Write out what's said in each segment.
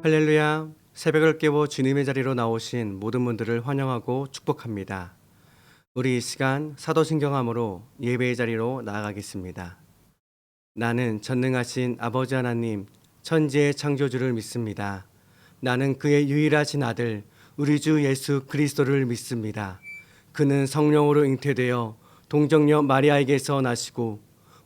할렐루야. 새벽을 깨워 주님의 자리로 나오신 모든 분들을 환영하고 축복합니다. 우리 이 시간 사도신경함으로 예배의 자리로 나아가겠습니다. 나는 전능하신 아버지 하나님 천지의 창조주를 믿습니다. 나는 그의 유일하신 아들 우리 주 예수 그리스도를 믿습니다. 그는 성령으로 잉태되어 동정녀 마리아에게서 나시고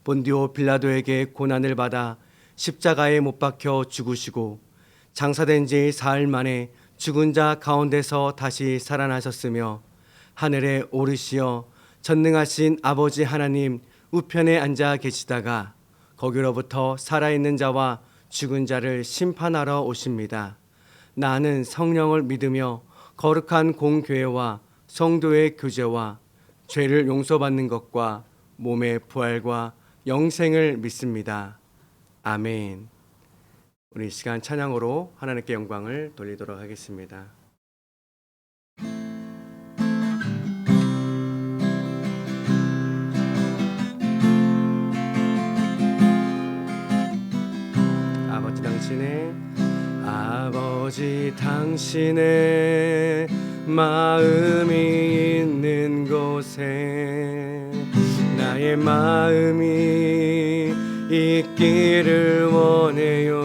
본디오 빌라도에게 고난을 받아 십자가에 못 박혀 죽으시고 장사된 지 사흘 만에 죽은 자 가운데서 다시 살아나셨으며 하늘에 오르시어 전능하신 아버지 하나님 우편에 앉아 계시다가 거기로부터 살아있는 자와 죽은 자를 심판하러 오십니다. 나는 성령을 믿으며 거룩한 공교회와 성도의 교제와 죄를 용서받는 것과 몸의 부활과 영생을 믿습니다. 아멘. 우리 이 시간 찬양으로 하나님께 영광을 돌리도록 하겠습니다. 아버지 당신의 마음이 있는 곳에 나의 마음이 있기를 원해요.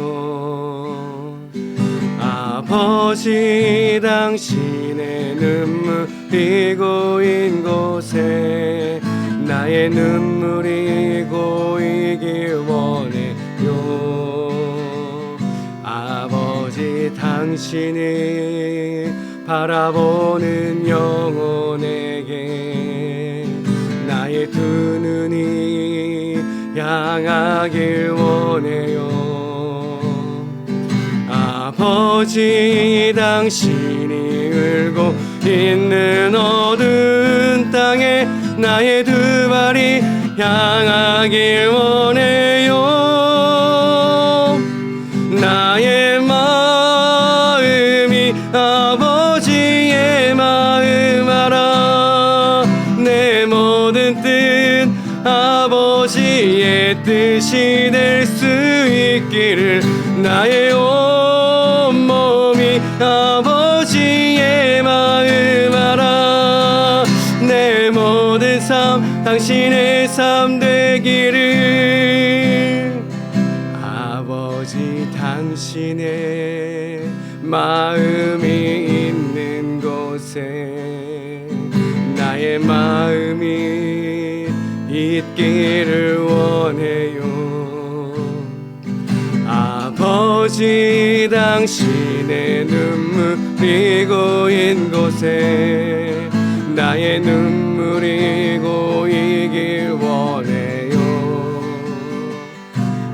아버지 당신의 눈물이 고인 곳에 나의 눈물이 고이길 원해요. 아버지 당신이 바라보는 영혼에게 나의 두 눈이 향하길 원해요. 아버지 당신이 울고 있는 어두운 땅에 나의 두 발이 향하길 원해요. 나의 마음이 아버지의 마음 알아. 내 모든 뜻 아버지의 뜻이 될 수 있기를 나의 온 몸이 아버지의 마음 알아. 내 모든 삶 당신의 삶 되기를. 아버지 당신의 마음이 있는 곳에 나의 마음이 있기를 원해요. 아버지 당신의 눈물이 고인 곳에 나의 눈물이 고이길 원해요.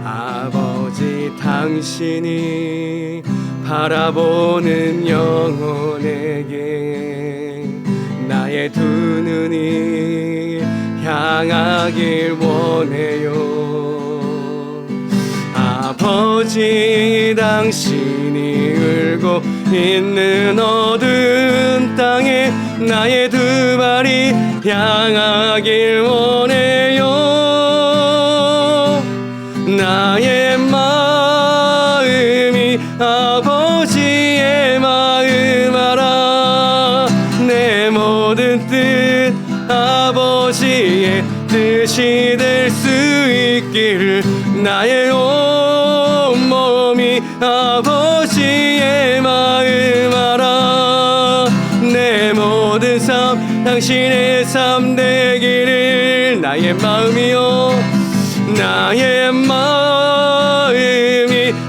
아버지 당신이 바라보는 영혼에게 나의 두 눈이 향하길 원해요. 아버지 당신이 울고 있는 어두운 땅에 나의 두 발이 향하길 원해요. 나의 마음이 아버지의 마음 알아. 내 모든 뜻 아버지의 뜻이 될 수 있기를 나의 온 몸이 아버지의 마음 알아. 내 모든 삶 당신의 삶 되기를. 나의 마음이요 나의 마음이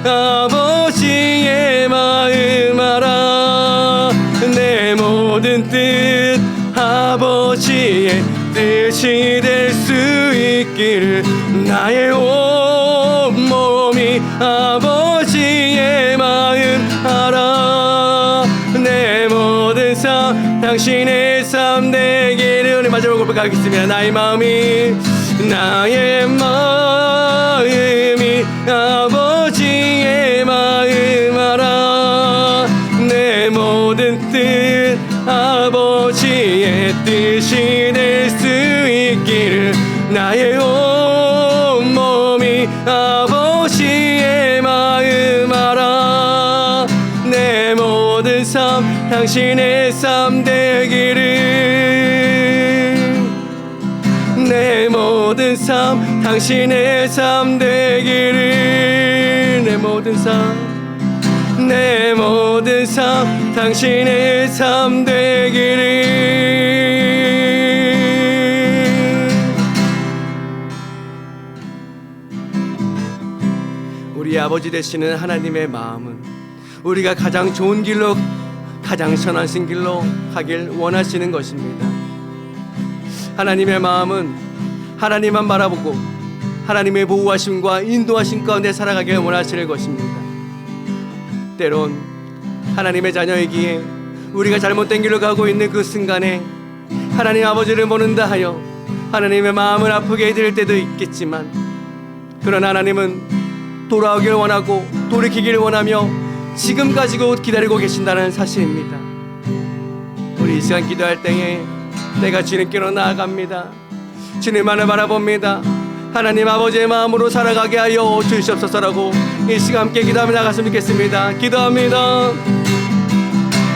아버지의 마음 알아. 내 모든 뜻 아버지의 뜻이 될 수 있기를 나의 온 몸이 아버지의 마음 알아. 내 모든 삶 당신의 삶 되기를. 우리 마지막 고백하겠습니다. 나의 마음이 아버지의 마음 알아. 내 모든 뜻 아버지의 뜻이 될 수 있기를 나의 온 몸이 아버지의 마음 알아. 당신의 삶 되기를. 내 모든 삶 당신의 삶 되기를. 내 모든 삶 내 모든 삶 당신의 삶 되기를. 우리 아버지 되시는 하나님의 마음은 우리가 가장 좋은 길로, 가장 선하신 길로 가길 원하시는 것입니다. 하나님의 마음은 하나님만 바라보고 하나님의 보호하심과 인도하심 가운데 살아가길 원하시는 것입니다. 때론 하나님의 자녀이기에 우리가 잘못된 길로 가고 있는 그 순간에 하나님 아버지를 모른다 하여 하나님의 마음을 아프게 해드릴 때도 있겠지만, 그러나 하나님은 돌아오길 원하고 돌이키길 원하며 지금 가지고 기다리고 계신다는 사실입니다. 우리 이 시간 기도할 때에 내가 주님께로 나아갑니다. 주님만을 바라봅니다. 하나님 아버지의 마음으로 살아가게 하여 주시옵소서라고 이 시간 함께 기도하며 나갔으면 좋겠습니다. 기도합니다.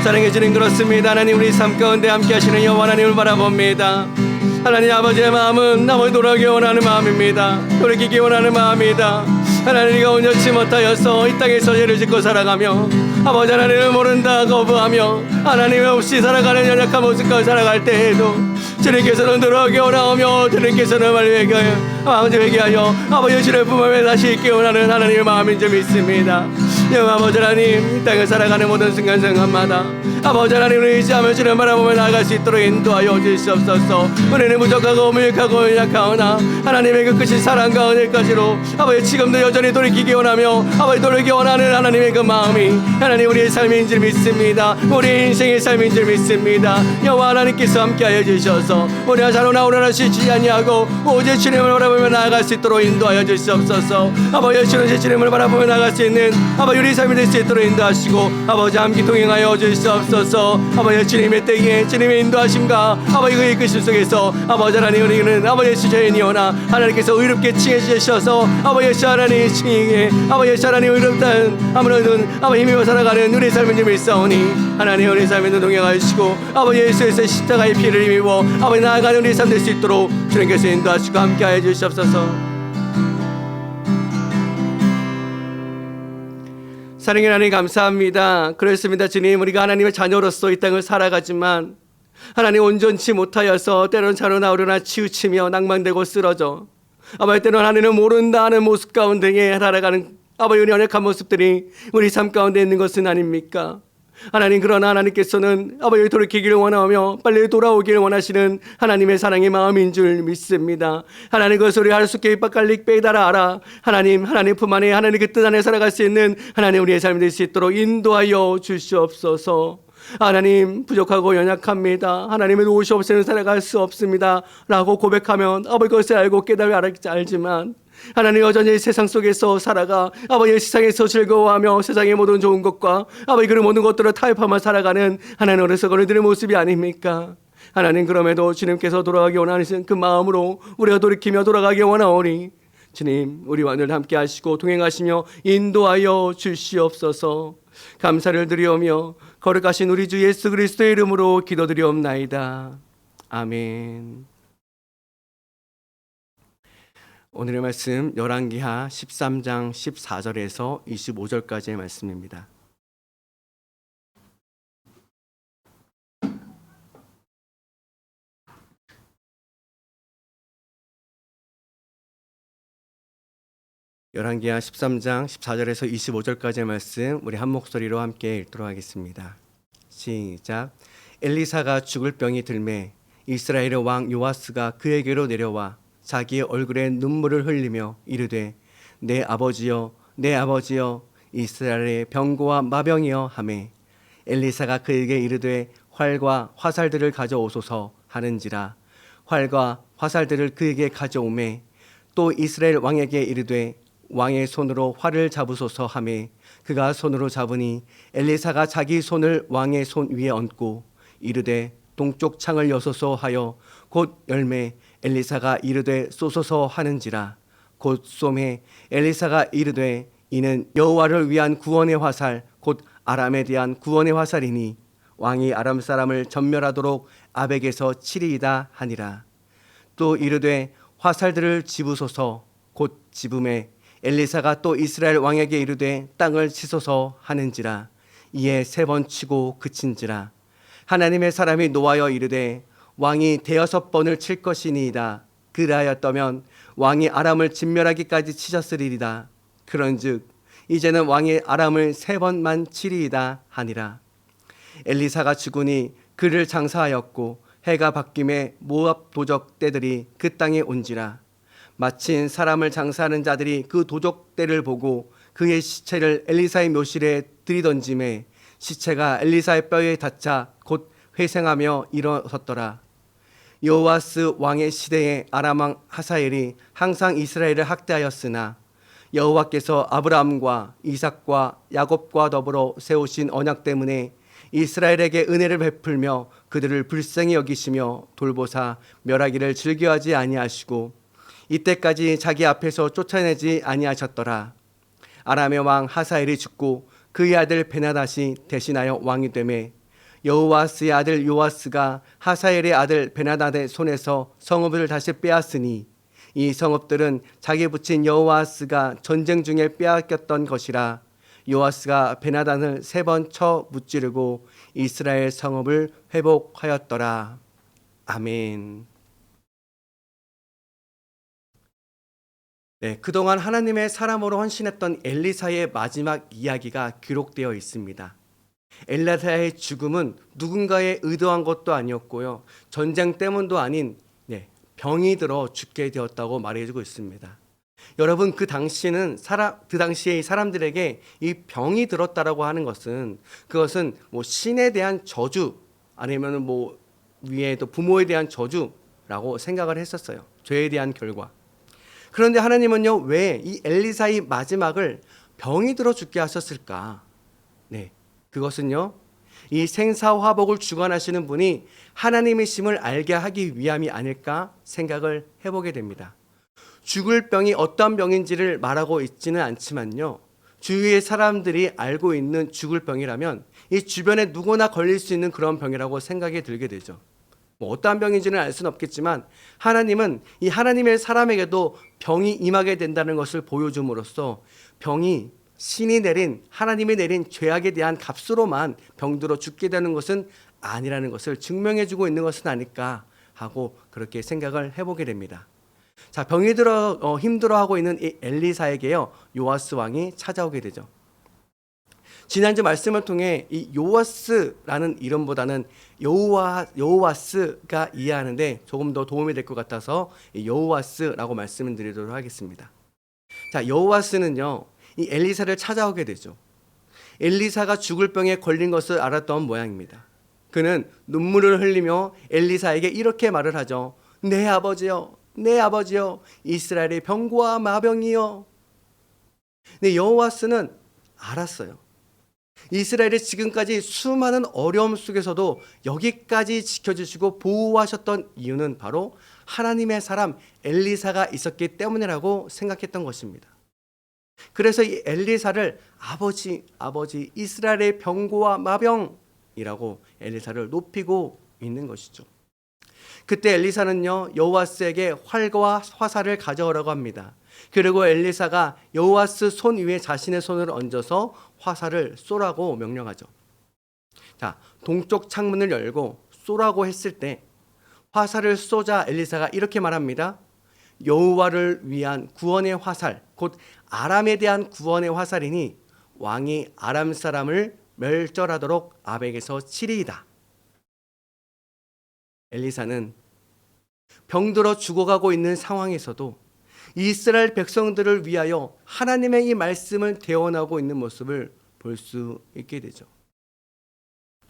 사랑해 주님, 그렇습니다. 하나님 우리 삶 가운데 함께 하시는 여호와 하나님을 바라봅니다. 하나님 아버지의 마음은 나머지 돌아오기 원하는 마음입니다. 돌이키기 원하는 마음이다. 하나님과 온전치 못하여서 이 땅에서 죄를 짓고 살아가며 아버지 하나님을 모른다 거부하며 하나님 없이 살아가는 연약한 모습 가운데 살아갈 때에도 주님께서는 돌아오기 원하며 주님께서는 빨리 회개하여 아버지 주를 품에 다시 있기 원하는 하나님의 마음인 줄 믿습니다. 여호와 아버지 하나님, 이 땅을 살아가는 모든 순간순간마다 아버지 하나님을 의지하며 주를 바라보며 나아갈 수 있도록 인도하여 주시옵소서. 우리는 부족하고 무익하고 약하오나 하나님의 그 크신 사랑 가운데까지로 아버지 지금도 여전히 돌이키기 원하며 아버지 돌이키기 원하는 하나님의 그 마음이 하나님 우리의 삶인 줄 믿습니다. 우리 인생의 삶인 줄 믿습니다. 여호와 하나님께서 함께하여 주셔서 우리가 자로나 우러나시지 아니하고 오직 주님을 바라보며 나아갈 수 있도록 인도하여 주시옵소서. 아버지 주님 주님을 바라보며 나아갈 수 있는 아버지 우리 삶이 될 수 있도록 인도하시고 아버지 함께 동행하여 주시옵소서. 아버지 주님의 때에 주님의 인도하심과 아버지 그 이끄심 속에서 아버지 하나님 우리는 아버지 주저이니오나 하나님께서 의롭게 칭해 주셔서 아버지 하나님 칭해 아버지 하나님 의롭다는 아무런 아버지 힘입어 살아가는 우리 삶을 좀 일사오니 하나님 우리 삶에도 동행하여 주시고 아버지 예수에서 십자가의 피를 힘입어 아버지 나아가는 우리 삶 될 수 있도록 주님께서 인도하시고 함께하여 주시옵소서. 사랑의 하나님 감사합니다. 그렇습니다. 주님, 우리가 하나님의 자녀로서 이 땅을 살아가지만 하나님 온전치 못하여서 때로는 자로나 우러나 치우치며 낭망되고 쓰러져 아버지 때로는 하나님을 모른다 하는 모습 가운데에 살아가는 아버지 우리 연약한 모습들이 우리 삶 가운데 있는 것은 아닙니까? 하나님, 그러나 하나님께서는 아버지 돌이키기를 원하며 빨리 돌아오기를 원하시는 하나님의 사랑의 마음인 줄 믿습니다. 하나님 그 소리 할 수 있게 빡갈릭 빼달아 알아. 하나님 품 안에 하나님 그 뜻 안에 살아갈 수 있는 하나님 우리의 삶이 될 수 있도록 인도하여 주시옵소서. 하나님 부족하고 연약합니다. 하나님의 도우시 없이는 살아갈 수 없습니다 라고 고백하면 아버지 그것을 알고 알지만 하나님 여전히 세상 속에서 살아가 아버지 세상에서 즐거워하며 세상의 모든 좋은 것과 아버지 그 모든 것들을 타협하며 살아가는 하나님 어려서 거리들의 모습이 아닙니까? 하나님 그럼에도 주님께서 돌아가기 원하시는 그 마음으로 우리가 돌이키며 돌아가기 원하오니 주님 우리와 늘 함께 하시고 동행하시며 인도하여 주시옵소서. 감사를 드리오며 거룩하신 우리 주 예수 그리스도의 이름으로 기도드리옵나이다. 아멘. 오늘의 말씀 열왕기하 13장 14절에서 25절까지의 말씀입니다. 열왕기하 13장 14절에서 25절까지의 말씀 우리 한 목소리로 함께 읽도록 하겠습니다. 시작. 엘리사가 죽을 병이 들매 이스라엘의 왕 요아스가 그에게로 내려와 자기의 얼굴에 눈물을 흘리며 이르되 내 아버지여 내 아버지여 이스라엘의 병고와 마병이여 하매 엘리사가 그에게 이르되 활과 화살들을 가져오소서 하는지라 활과 화살들을 그에게 가져오매 또 이스라엘 왕에게 이르되 왕의 손으로 활을 잡으소서 하매 그가 손으로 잡으니 엘리사가 자기 손을 왕의 손 위에 얹고 이르되 동쪽 창을 여소서 하여 곧 열매 엘리사가 이르되 쏘소서 하는지라 곧 쏘매 엘리사가 이르되 이는 여호와를 위한 구원의 화살 곧 아람에 대한 구원의 화살이니 왕이 아람 사람을 전멸하도록 아벡에서 치리이다 하니라. 또 이르되 화살들을 집으소서. 곧 집음에 엘리사가 또 이스라엘 왕에게 이르되 땅을 치소서 하는지라. 이에 3번 치고 그친지라. 하나님의 사람이 노하여 이르되 왕이 6번을 칠 것이니이다. 그리하였다면 왕이 아람을 진멸하기까지 치셨으리이다. 그런즉 이제는 왕이 아람을 3번만 치리이다 하니라. 엘리사가 죽으니 그를 장사하였고 해가 바뀜에 모압 도적 떼들이 그 땅에 온지라. 마침 사람을 장사하는 자들이 그 도적 떼를 보고 그의 시체를 엘리사의 묘실에 들이던짐에 시체가 엘리사의 뼈에 닿자 곧 회생하며 일어섰더라. 여호와스 왕의 시대에 아람 왕 하사엘이 항상 이스라엘을 학대하였으나 여호와께서 아브라함과 이삭과 야곱과 더불어 세우신 언약 때문에 이스라엘에게 은혜를 베풀며 그들을 불쌍히 여기시며 돌보사 멸하기를 즐겨하지 아니하시고 이때까지 자기 앞에서 쫓아내지 아니하셨더라. 아람의 왕 하사엘이 죽고 그의 아들 베나닷이 대신하여 왕이 되매 여호와스의 아들 요아스가 하사엘의 아들 베나닷의 손에서 성읍을 다시 빼앗으니 이 성읍들은 자기 부친 여호아스가 전쟁 중에 빼앗겼던 것이라. 요아스가 베나단을 3번 쳐 무찌르고 이스라엘 성읍을 회복하였더라. 아멘. 네, 그동안 하나님의 사람으로 헌신했던 엘리사의 마지막 이야기가 기록되어 있습니다. 엘리사의 죽음은 누군가의 의도한 것도 아니었고요. 전쟁 때문도 아닌 병이 들어 죽게 되었다고 말해주고 있습니다. 여러분, 그 당시의 사람들에게 이 병이 들었다라고 하는 것은 그것은 신에 대한 저주 아니면 위에 또 부모에 대한 저주라고 생각을 했었어요. 죄에 대한 결과. 그런데 하나님은요, 왜 이 엘리사의 마지막을 병이 들어 죽게 하셨을까? 네, 그것은요, 이 생사화복을 주관하시는 분이 하나님이심을 알게 하기 위함이 아닐까 생각을 해보게 됩니다. 죽을 병이 어떤 병인지를 말하고 있지는 않지만요, 주위의 사람들이 알고 있는 죽을 병이라면 이 주변에 누구나 걸릴 수 있는 그런 병이라고 생각이 들게 되죠. 어떠한 병인지는 알 수는 없겠지만 하나님은 이 하나님의 사람에게도 병이 임하게 된다는 것을 보여줌으로써 병이 신이 내린, 하나님이 내린 죄악에 대한 값으로만 병들어 죽게 되는 것은 아니라는 것을 증명해주고 있는 것은 아닐까 하고 그렇게 생각을 해보게 됩니다. 자, 병이 들어 힘들어하고 있는 이 엘리사에게요, 요아스 왕이 찾아오게 되죠. 지난주 말씀을 통해 이 요아스라는 이름보다는 여호와스가 이해하는데 조금 더 도움이 될 것 같아서 여호와스라고 말씀을 드리도록 하겠습니다. 자, 여호와스는요, 이 엘리사를 찾아오게 되죠. 엘리사가 죽을 병에 걸린 것을 알았던 모양입니다. 그는 눈물을 흘리며 엘리사에게 이렇게 말을 하죠. 내 아버지여, 내 아버지여, 이스라엘의 병과 마병이여. 근데 여호와스는 알았어요. 이스라엘이 지금까지 수많은 어려움 속에서도 여기까지 지켜주시고 보호하셨던 이유는 바로 하나님의 사람 엘리사가 있었기 때문이라고 생각했던 것입니다. 그래서 이 엘리사를 아버지 이스라엘의 병고와 마병이라고 엘리사를 높이고 있는 것이죠. 그때 엘리사는요, 여호와스에게 활과 화살을 가져오라고 합니다. 그리고 엘리사가 여호와스 손 위에 자신의 손을 얹어서 화살을 쏘라고 명령하죠. 자, 동쪽 창문을 열고 쏘라고 했을 때 화살을 쏘자 엘리사가 이렇게 말합니다. 여호와를 위한 구원의 화살, 곧 아람에 대한 구원의 화살이니 왕이 아람 사람을 멸절하도록 아벡에서 치리이다. 엘리사는 병들어 죽어가고 있는 상황에서도 이스라엘 백성들을 위하여 하나님의 이 말씀을 대언하고 있는 모습을 볼 수 있게 되죠.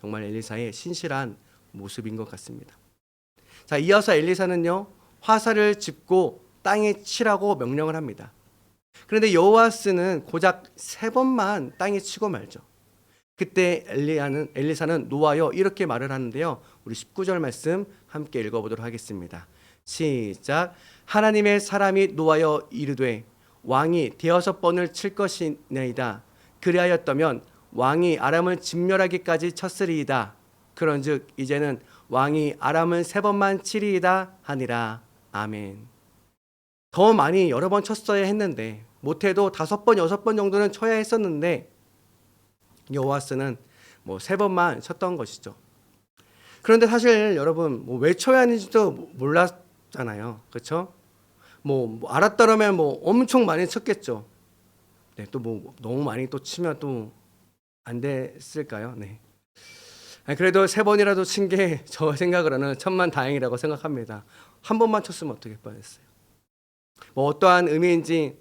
정말 엘리사의 신실한 모습인 것 같습니다. 자, 이어서 엘리사는요, 화살을 짚고 땅에 치라고 명령을 합니다. 그런데 여호와스는 고작 3번만 땅에 치고 말죠. 그때 엘리사는 노하여 이렇게 말을 하는데요, 우리 19절 말씀 함께 읽어보도록 하겠습니다. 시작. 하나님의 사람이 노하여 이르되 왕이 6번을 칠 것이니이다. 그리하였다면 왕이 아람을 진멸하기까지 쳤으리이다. 그런즉 이제는 왕이 아람을 3번만 치리이다 하니라. 아멘. 더 많이 여러 번 쳤어야 했는데, 못해도 5번, 6번 정도는 쳐야 했었는데 여호와스는 3번만 쳤던 것이죠. 그런데 사실 여러분 왜 쳐야 하는지도 몰랐잖아요. 그렇죠? 알았더라면 엄청 많이 쳤겠죠. 네, 또 너무 많이 또 치면 또 안 됐을까요? 네. 그래도 3번이라도 친 게 저 생각으로는 천만다행이라고 생각합니다. 한 번만 쳤으면 어떻게 뻔했어요. 어떠한 의미인지,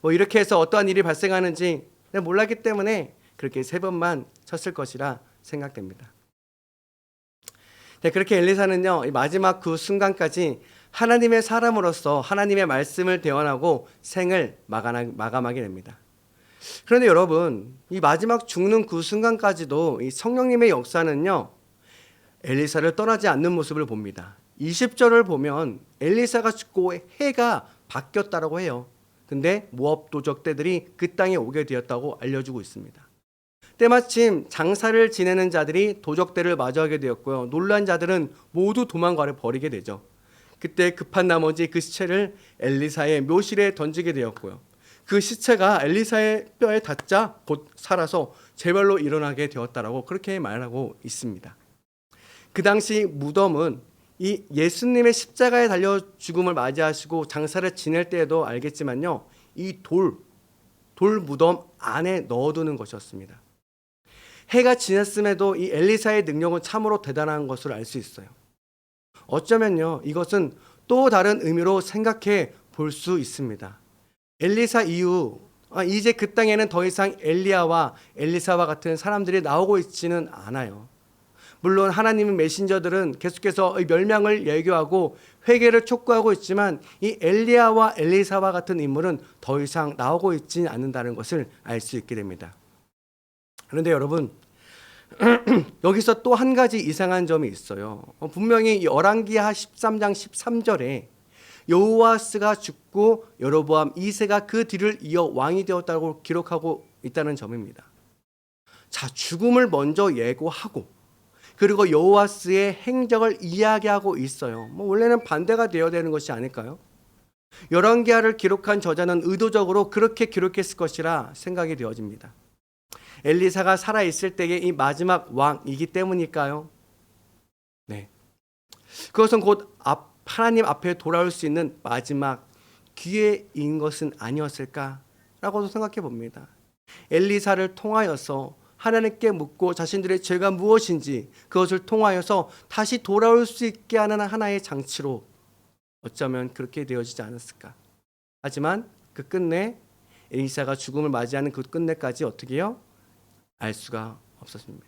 이렇게 해서 어떠한 일이 발생하는지 몰랐기 때문에 그렇게 3번만 쳤을 것이라 생각됩니다. 네, 그렇게 엘리사는요, 마지막 그 순간까지 하나님의 사람으로서 하나님의 말씀을 대언하고 생을 마감하게 됩니다. 그런데 여러분, 이 마지막 죽는 그 순간까지도 이 성령님의 역사는요, 엘리사를 떠나지 않는 모습을 봅니다. 20절을 보면 엘리사가 죽고 해가 바뀌었다고 해요. 근데 모압 도적대들이 그 땅에 오게 되었다고 알려주고 있습니다. 때마침 장사를 지내는 자들이 도적대를 마주하게 되었고요. 놀란 자들은 모두 도망가려 버리게 되죠. 그때 급한 나머지 그 시체를 엘리사의 묘실에 던지게 되었고요. 그 시체가 엘리사의 뼈에 닿자 곧 살아서 제발로 일어나게 되었다라고 그렇게 말하고 있습니다. 그 당시 무덤은 이 예수님의 십자가에 달려 죽음을 맞이하시고 장사를 지낼 때에도 알겠지만요, 이 돌 무덤 안에 넣어두는 것이었습니다. 해가 지났음에도 이 엘리사의 능력은 참으로 대단한 것을 알 수 있어요. 어쩌면요, 이것은 또 다른 의미로 생각해 볼 수 있습니다. 엘리사 이후 이제 그 땅에는 더 이상 엘리야와 엘리사와 같은 사람들이 나오고 있지는 않아요. 물론 하나님의 메신저들은 계속해서 멸망을 예교하고 회개를 촉구하고 있지만 이 엘리야와 엘리사와 같은 인물은 더 이상 나오고 있지 않는다는 것을 알 수 있게 됩니다. 그런데 여러분, 여기서 또 한 가지 이상한 점이 있어요. 분명히 열왕기하 13장 13절에 여호와스가 죽고 여로보암 2세가 그 뒤를 이어 왕이 되었다고 기록하고 있다는 점입니다. 자, 죽음을 먼저 예고하고 그리고 여호와스의 행적을 이야기하고 있어요. 원래는 반대가 되어야 되는 것이 아닐까요? 열왕기하를 기록한 저자는 의도적으로 그렇게 기록했을 것이라 생각이 되어집니다. 엘리사가 살아있을 때의 이 마지막 왕이기 때문일까요? 네. 그것은 곧 하나님 앞에 돌아올 수 있는 마지막 기회인 것은 아니었을까라고도 생각해 봅니다. 엘리사를 통하여서 하나님께 묻고 자신들의 죄가 무엇인지 그것을 통하여서 다시 돌아올 수 있게 하는 하나의 장치로 어쩌면 그렇게 되어지지 않았을까. 하지만 그 끝내 엘리사가 죽음을 맞이하는 그 끝내까지 어떻게 해요? 알 수가 없었습니다.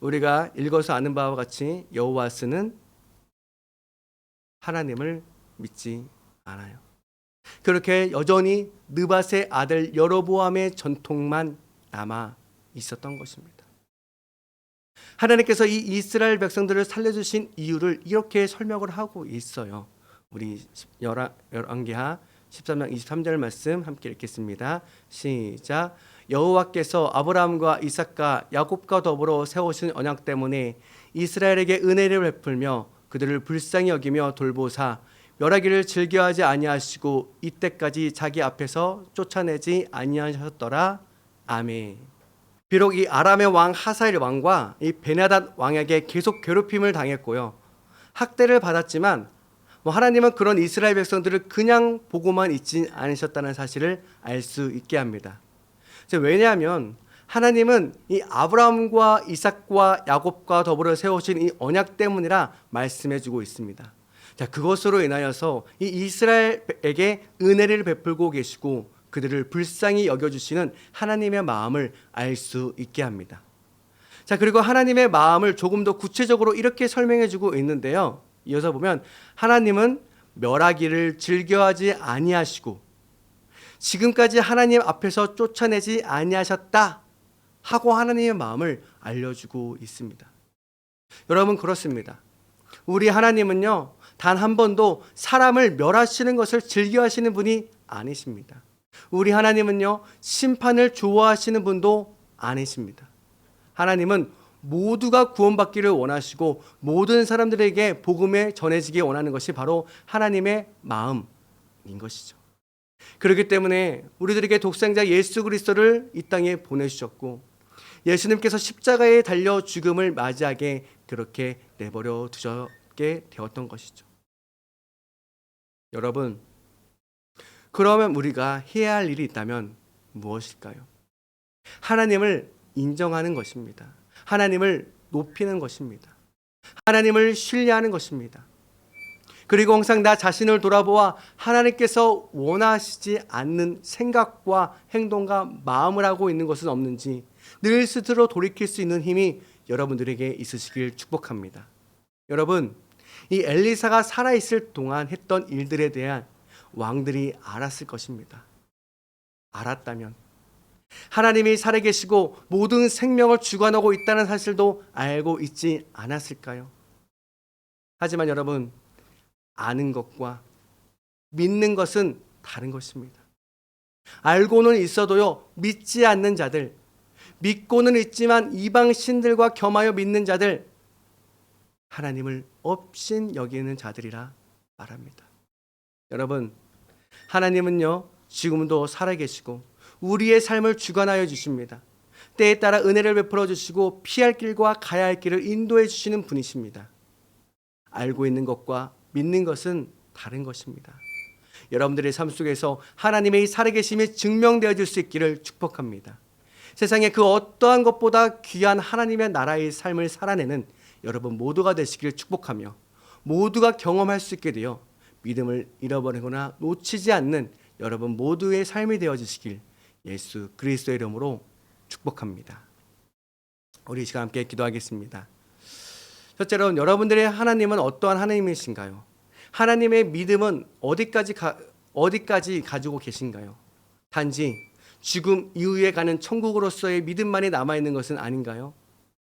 우리가 읽어서 아는 바와 같이 여호와스는 하나님을 믿지 않아요. 그렇게 여전히 느밧의 아들 여로보암의 전통만 남아 있었던 것입니다. 하나님께서 이 이스라엘 백성들을 살려주신 이유를 이렇게 설명을 하고 있어요. 우리 열왕기하 13장 23절 말씀 함께 읽겠습니다. 시작. 여호와께서 아브라함과 이삭과 야곱과 더불어 세우신 언약 때문에 이스라엘에게 은혜를 베풀며 그들을 불쌍히 여기며 돌보사 멸하기를 즐겨하지 아니하시고 이때까지 자기 앞에서 쫓아내지 아니하셨더라. 아멘. 비록 이 아람의 왕 하사엘 왕과 이 베나닷 왕에게 계속 괴롭힘을 당했고요, 학대를 받았지만 하나님은 그런 이스라엘 백성들을 그냥 보고만 있지 않으셨다는 사실을 알 수 있게 합니다. 왜냐하면 하나님은 이 아브라함과 이삭과 야곱과 더불어 세우신 이 언약 때문이라 말씀해주고 있습니다. 자, 그것으로 인하여서 이 이스라엘에게 은혜를 베풀고 계시고 그들을 불쌍히 여겨주시는 하나님의 마음을 알 수 있게 합니다. 자, 그리고 하나님의 마음을 조금 더 구체적으로 이렇게 설명해주고 있는데요. 이어서 보면 하나님은 멸하기를 즐겨하지 아니하시고 지금까지 하나님 앞에서 쫓아내지 아니하셨다 하고 하나님의 마음을 알려주고 있습니다. 여러분, 그렇습니다. 우리 하나님은요, 단 한 번도 사람을 멸하시는 것을 즐겨하시는 분이 아니십니다. 우리 하나님은요, 심판을 좋아하시는 분도 아니십니다. 하나님은 모두가 구원받기를 원하시고 모든 사람들에게 복음에 전해지기 원하는 것이 바로 하나님의 마음인 것이죠. 그렇기 때문에 우리들에게 독생자 예수 그리스도를 이 땅에 보내주셨고 예수님께서 십자가에 달려 죽음을 맞이하게 그렇게 내버려 두셨게 되었던 것이죠. 여러분, 그러면 우리가 해야 할 일이 있다면 무엇일까요? 하나님을 인정하는 것입니다. 하나님을 높이는 것입니다. 하나님을 신뢰하는 것입니다. 그리고 항상 나 자신을 돌아보아 하나님께서 원하시지 않는 생각과 행동과 마음을 하고 있는 것은 없는지 늘 스스로 돌이킬 수 있는 힘이 여러분들에게 있으시길 축복합니다. 여러분, 이 엘리사가 살아있을 동안 했던 일들에 대한 왕들이 알았을 것입니다. 알았다면 하나님이 살아계시고 모든 생명을 주관하고 있다는 사실도 알고 있지 않았을까요? 하지만 여러분, 아는 것과 믿는 것은 다른 것입니다. 알고는 있어도요, 믿지 않는 자들, 믿고는 있지만 이방 신들과 겸하여 믿는 자들, 하나님을 업신 여기는 자들이라 말합니다. 여러분, 하나님은요, 지금도 살아계시고 우리의 삶을 주관하여 주십니다. 때에 따라 은혜를 베풀어 주시고 피할 길과 가야 할 길을 인도해 주시는 분이십니다. 알고 있는 것과 믿는 것은 다른 것입니다. 여러분들의 삶 속에서 하나님의 살아계심이 증명되어질 수 있기를 축복합니다. 세상에 그 어떠한 것보다 귀한 하나님의 나라의 삶을 살아내는 여러분 모두가 되시기를 축복하며 모두가 경험할 수 있게 되어 믿음을 잃어버리거나 놓치지 않는 여러분 모두의 삶이 되어지시길 예수 그리스도의 이름으로 축복합니다. 우리 이 시간 함께 기도하겠습니다. 첫째로 여러분들의 하나님은 어떠한 하나님이신가요? 하나님의 믿음은 어디까지 가지고 계신가요? 단지 죽음 이후에 가는 천국으로서의 믿음만이 남아있는 것은 아닌가요?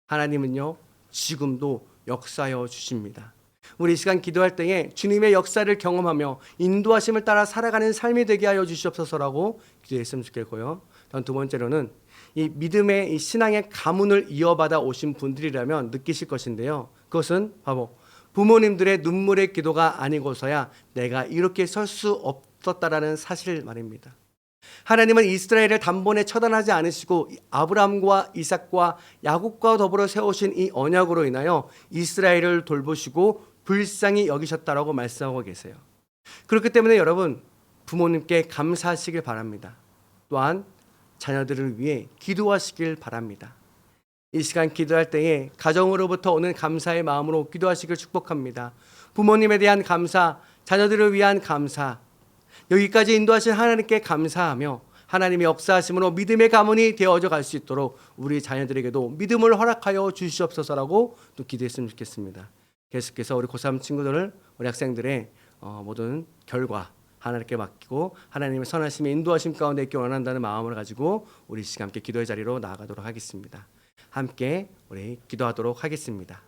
하나님은요, 지금도 역사하여 주십니다. 우리 이 시간 기도할 때에 주님의 역사를 경험하며 인도하심을 따라 살아가는 삶이 되게 하여 주시옵소서라고 기도했으면 좋겠고요. 두 번째로는 이 믿음의 이 신앙의 가문을 이어받아 오신 분들이라면 느끼실 것인데요. 그것은 바로 부모님들의 눈물의 기도가 아니고서야 내가 이렇게 설 수 없었다라는 사실 말입니다. 하나님은 이스라엘을 단번에 처단하지 않으시고 아브라함과 이삭과 야곱과 더불어 세우신 이 언약으로 인하여 이스라엘을 돌보시고 불쌍히 여기셨다라고 말씀하고 계세요. 그렇기 때문에 여러분 부모님께 감사하시길 바랍니다. 또한 자녀들을 위해 기도하시길 바랍니다. 이 시간 기도할 때에 가정으로부터 오는 감사의 마음으로 기도하시길 축복합니다. 부모님에 대한 감사, 자녀들을 위한 감사, 여기까지 인도하신 하나님께 감사하며 하나님의 역사하심으로 믿음의 가문이 되어져 갈 수 있도록 우리 자녀들에게도 믿음을 허락하여 주시옵소서라고 또 기도했으면 좋겠습니다. 계속해서 우리 고3 친구들을, 우리 학생들의 모든 결과 하나님께 맡기고 하나님의 선하심의 인도하심 가운데 있기 원한다는 마음을 가지고 우리 시간 함께 기도의 자리로 나아가도록 하겠습니다. 함께 우리 기도하도록 하겠습니다.